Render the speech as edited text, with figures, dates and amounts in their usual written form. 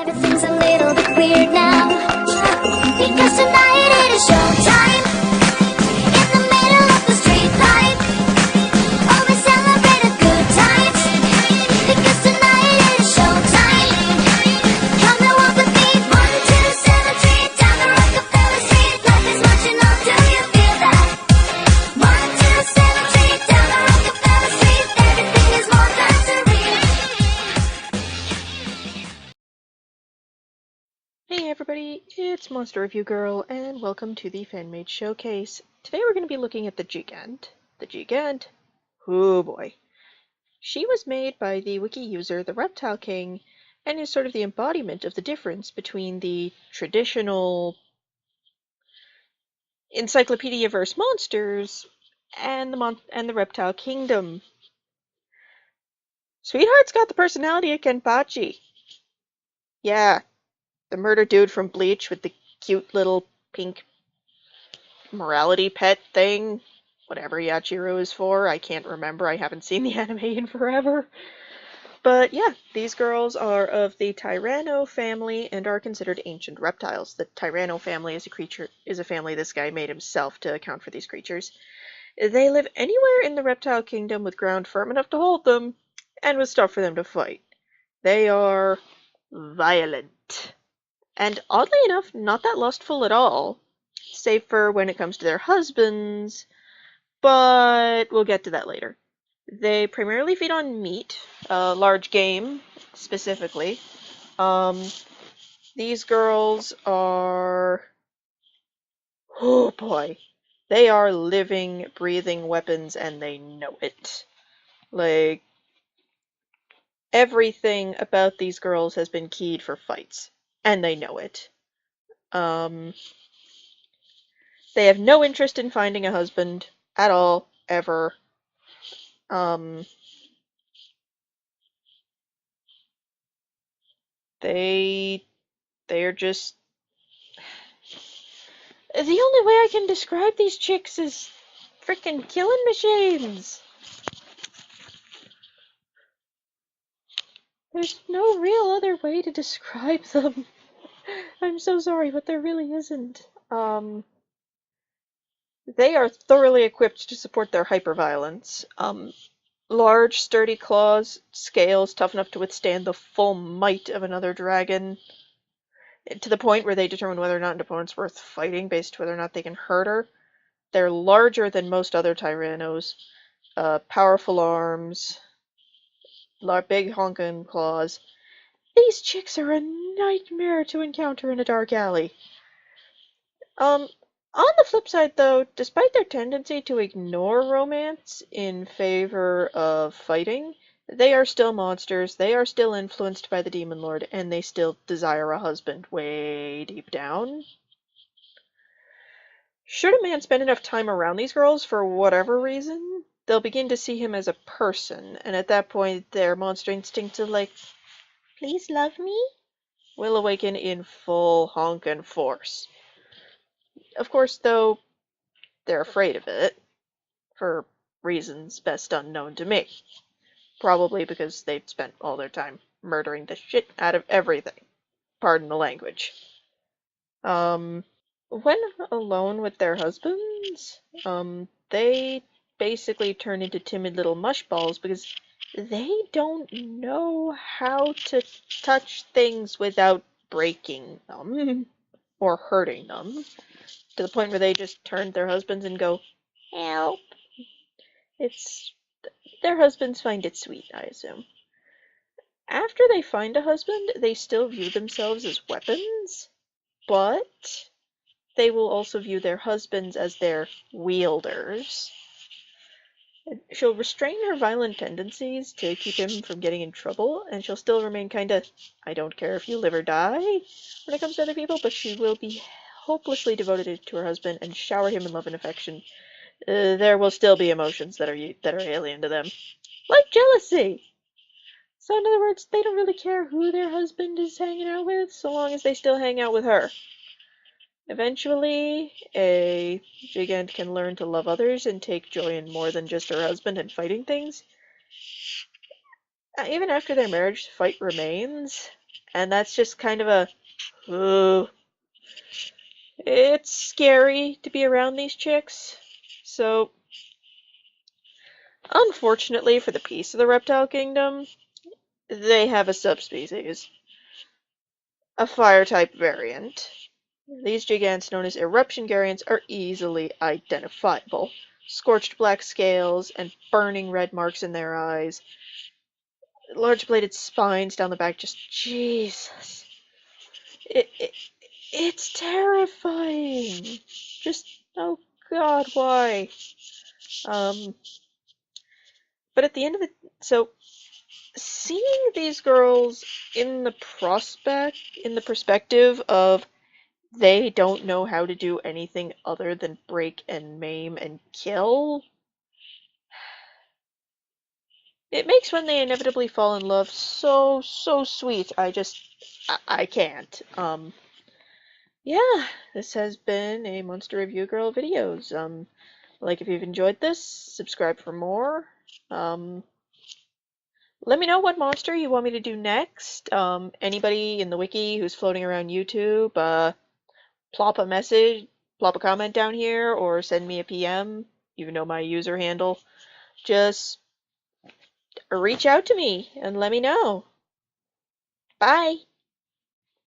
Everything's a little bit weird now, because tonight it is showtime. In the middle of the street light, oh, we celebrate a good times, because tonight it is showtime. Come and walk with me, 127th Street, down the Rockefeller Street. Life is marching on, do you feel that? 127th Street, down the Rockefeller Street. Everything is more than surreal. Hey everybody, it's Monster Review Girl, and welcome to the Fan-Made Showcase. Today we're going to be looking at the Gigant. The Gigant? Oh boy. She was made by the wiki user The Reptile King, and is sort of the embodiment of the difference between the traditional encyclopedia-verse monsters and the Reptile Kingdom. Sweetheart's got the personality of Kenpachi. Yeah. The murder dude from Bleach with the cute little pink morality pet thing. Whatever Yachiru is for, I can't remember. I haven't seen the anime in forever. But yeah, these girls are of the Tyranno family and are considered ancient reptiles. The Tyranno family is a family this guy made himself to account for these creatures. They live anywhere in the reptile kingdom with ground firm enough to hold them, and with stuff for them to fight. They are violent. And oddly enough, not that lustful at all, save for when it comes to their husbands, but we'll get to that later. They primarily feed on meat, large game, specifically. These girls are... oh boy. They are living, breathing weapons, and they know it. Like, everything about these girls has been keyed for fights. And they know it. They have no interest in finding a husband at all, ever. They're just... the only way I can describe these chicks is frickin' killing machines. There's no real other way to describe them. I'm so sorry, but there really isn't. They are thoroughly equipped to support their hyperviolence. Large, sturdy claws, scales tough enough to withstand the full might of another dragon, to the point where they determine whether or not an opponent's worth fighting based on whether or not they can hurt her. They're larger than most other Tyrannos. Powerful arms, big honking claws. These chicks are a nightmare to encounter in a dark alley. On the flip side, though, despite their tendency to ignore romance in favor of fighting, they are still monsters, they are still influenced by the Demon Lord, and they still desire a husband way deep down. Should a man spend enough time around these girls for whatever reason, they'll begin to see him as a person, and at that point their monster instinct of like, please love me, will awaken in full honkin' force. Of course, though, they're afraid of it, for reasons best unknown to me. Probably because they've spent all their time murdering the shit out of everything. Pardon the language. When alone with their husbands, they basically turn into timid little mushballs because they don't know how to touch things without breaking them or hurting them. To the point where they just turn to their husbands and go, help. Their husbands find it sweet, I assume. After they find a husband, they still view themselves as weapons, but they will also view their husbands as their wielders. She'll restrain her violent tendencies to keep him from getting in trouble, and she'll still remain kinda, I don't care if you live or die, when it comes to other people, but she will be hopelessly devoted to her husband and shower him in love and affection. There will still be emotions that are alien to them, like jealousy. So in other words, they don't really care who their husband is hanging out with, so long as they still hang out with her. Eventually, a Gigant can learn to love others and take joy in more than just her husband and fighting things. Even after their marriage, the fight remains. And that's just kind of a, ugh. It's scary to be around these chicks. So, unfortunately for the peace of the reptile kingdom, they have a subspecies, a fire-type variant. These gigants, known as eruption garians, are easily identifiable. Scorched black scales and burning red marks in their eyes. Large bladed spines down the back, just Jesus. It, it it's terrifying. Just oh God, why? Um, but at the end of the so seeing these girls in the perspective of they don't know how to do anything other than break and maim and kill, it makes when they inevitably fall in love so, so sweet. I can't. Yeah, this has been a Monster Review Girl videos. Like if you've enjoyed this, subscribe for more. Um, Let me know what monster you want me to do next. Anybody in the wiki who's floating around YouTube, plop a message, plop a comment down here, or send me a PM. You know my user handle. Just reach out to me and let me know. Bye!